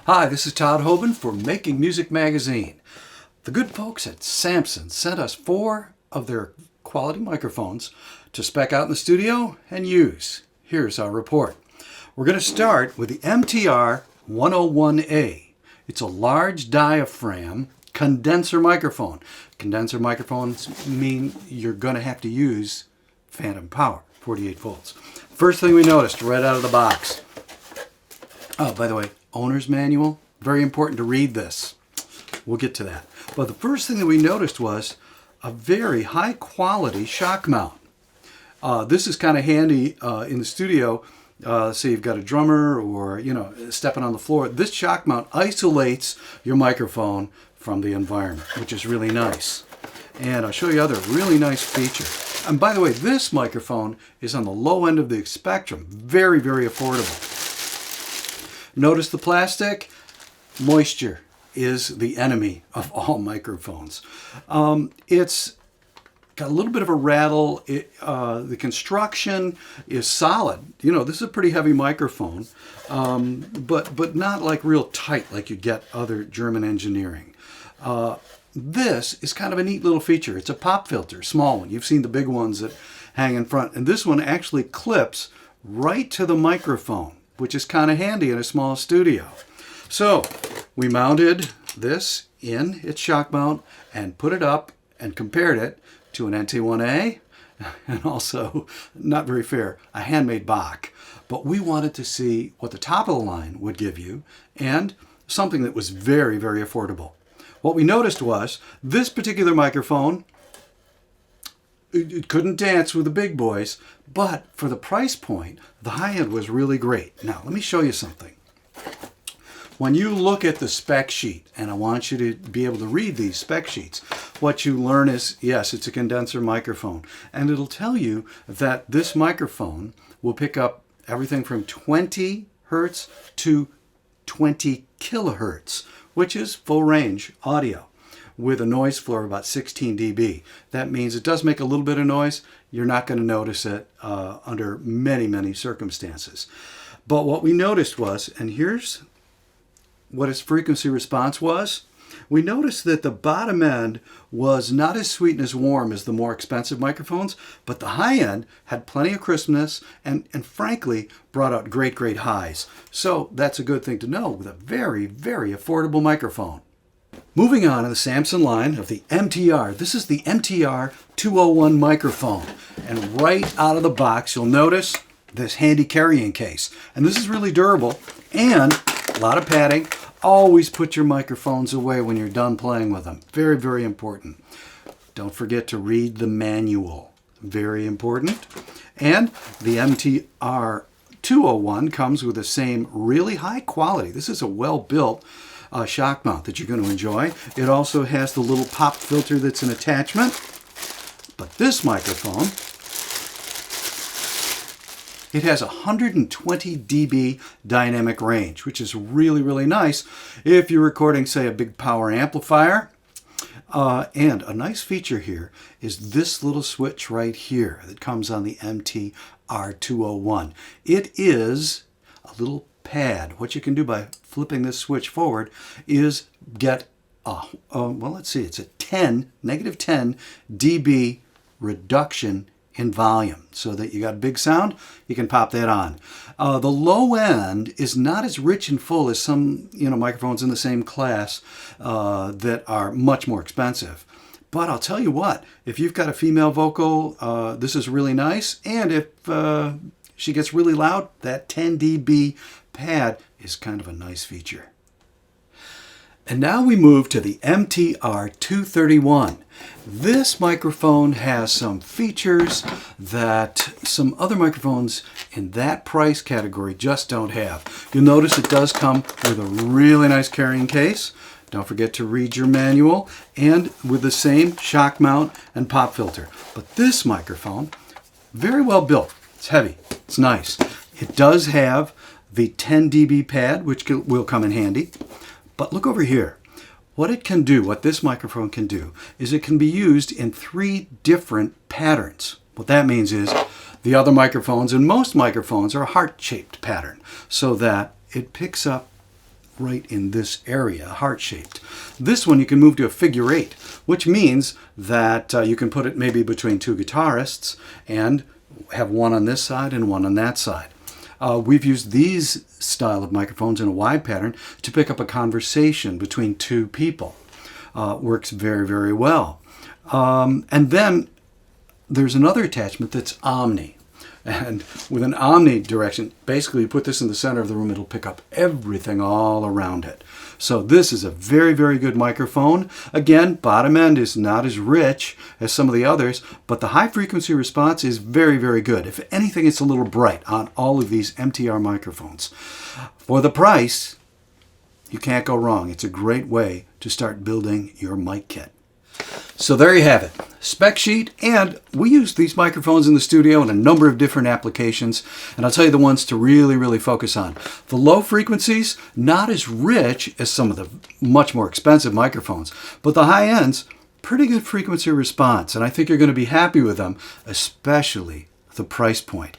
Hi, this is Todd Hoban for Making Music Magazine. The good folks at Samson sent us 4 of their quality microphones to spec out in the studio and use. Here's our report. We're going to start with the MTR101A. It's a large diaphragm condenser microphone. Condenser microphones mean you're going to have to use phantom power, 48 volts. First thing we noticed right out of the box. Oh, by the way, owner's manual, very important to read this. We'll get to that. But the first thing that we noticed was a very high quality shock mount. This is kind of handy in the studio. Say you've got a drummer or, stepping on the floor. This shock mount isolates your microphone from the environment, which is really nice. And I'll show you other really nice features. And by the way, this microphone is on the low end of the spectrum. Very, very affordable. Notice the plastic? Moisture is the enemy of all microphones. It's got a little bit of a rattle. The construction is solid. This is a pretty heavy microphone, but not like real tight like you get other German engineering. This is kind of a neat little feature. It's a pop filter, small one. You've seen the big ones that hang in front, and this one actually clips right to the microphone, which is kind of handy in a small studio. So we mounted this in its shock mount and put it up and compared it to an NT1A and also, not very fair, a handmade Bach. But we wanted to see what the top of the line would give you and something that was very, very affordable. What we noticed was this particular microphone, it couldn't dance with the big boys, but for the price point, the high end was really great. Now, let me show you something. When you look at the spec sheet, and I want you to be able to read these spec sheets, what you learn is, yes, it's a condenser microphone. And it'll tell you that this microphone will pick up everything from 20 hertz to 20 kilohertz, which is full range audio, with a noise floor of about 16 dB. That means it does make a little bit of noise. You're not going to notice it under many, many circumstances. But what we noticed was, and here's what its frequency response was, we noticed that the bottom end was not as sweet and as warm as the more expensive microphones, but the high end had plenty of crispness and frankly brought out great, great highs. So that's a good thing to know with a very, very affordable microphone. Moving on in the Samson line of the MTR, this is the MTR201 microphone. And right out of the box, you'll notice this handy carrying case. And this is really durable and a lot of padding. Always put your microphones away when you're done playing with them. Very, very important. Don't forget to read the manual. Very important. And the MTR201 comes with the same really high quality. This is a well-built shock mount that you're going to enjoy. It also has the little pop filter that's an attachment. But this microphone, it has 120 dB dynamic range, which is really, really nice if you're recording, say, a big power amplifier. And a nice feature here is this little switch right here that comes on the MTR201. It is a little pad. What you can do by flipping this switch forward is get, it's a negative 10 dB reduction in volume, so that you got big sound, you can pop that on. The low end is not as rich and full as some microphones in the same class that are much more expensive. But I'll tell you what, if you've got a female vocal, this is really nice. And if she gets really loud, that 10 dB pad is kind of a nice feature. And now we move to the MTR231. This microphone has some features that some other microphones in that price category just don't have. You'll notice it does come with a really nice carrying case. Don't forget to read your manual, and with the same shock mount and pop filter. But this microphone, very well built. It's heavy. It's nice. It does have the 10 dB pad, which will come in handy. But look over here. What it can do, what this microphone can do, is it can be used in 3 different patterns. What that means is the other microphones and most microphones are a heart-shaped pattern so that it picks up right in this area, heart-shaped. This one you can move to a figure 8, which means that you can put it maybe between two guitarists and have one on this side and one on that side. We've used these style of microphones in a wide pattern to pick up a conversation between two people. Works very, very well. And then there's another attachment that's omni. And with an omni direction, basically you put this in the center of the room, it'll pick up everything all around it. So this is a very, very good microphone. Again, bottom end is not as rich as some of the others, but the high frequency response is very, very good. If anything, it's a little bright on all of these MTR microphones. For the price, you can't go wrong. It's a great way to start building your mic kit. So there you have it, spec sheet, and we use these microphones in the studio in a number of different applications, and I'll tell you the ones to really, really focus on. The low frequencies, not as rich as some of the much more expensive microphones, but the high ends, pretty good frequency response, and I think you're going to be happy with them, especially the price point.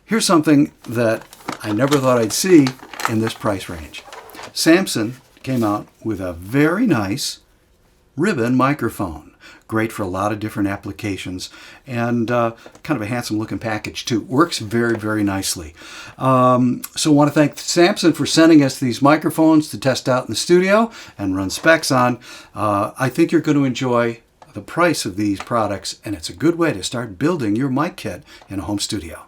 Here's something that I never thought I'd see in this price range. Samson came out with a very nice ribbon microphone. Great for a lot of different applications, and kind of a handsome looking package too. Works very, very nicely. So I want to thank Samson for sending us these microphones to test out in the studio and run specs on. I think you're going to enjoy the price of these products, and it's a good way to start building your mic kit in a home studio.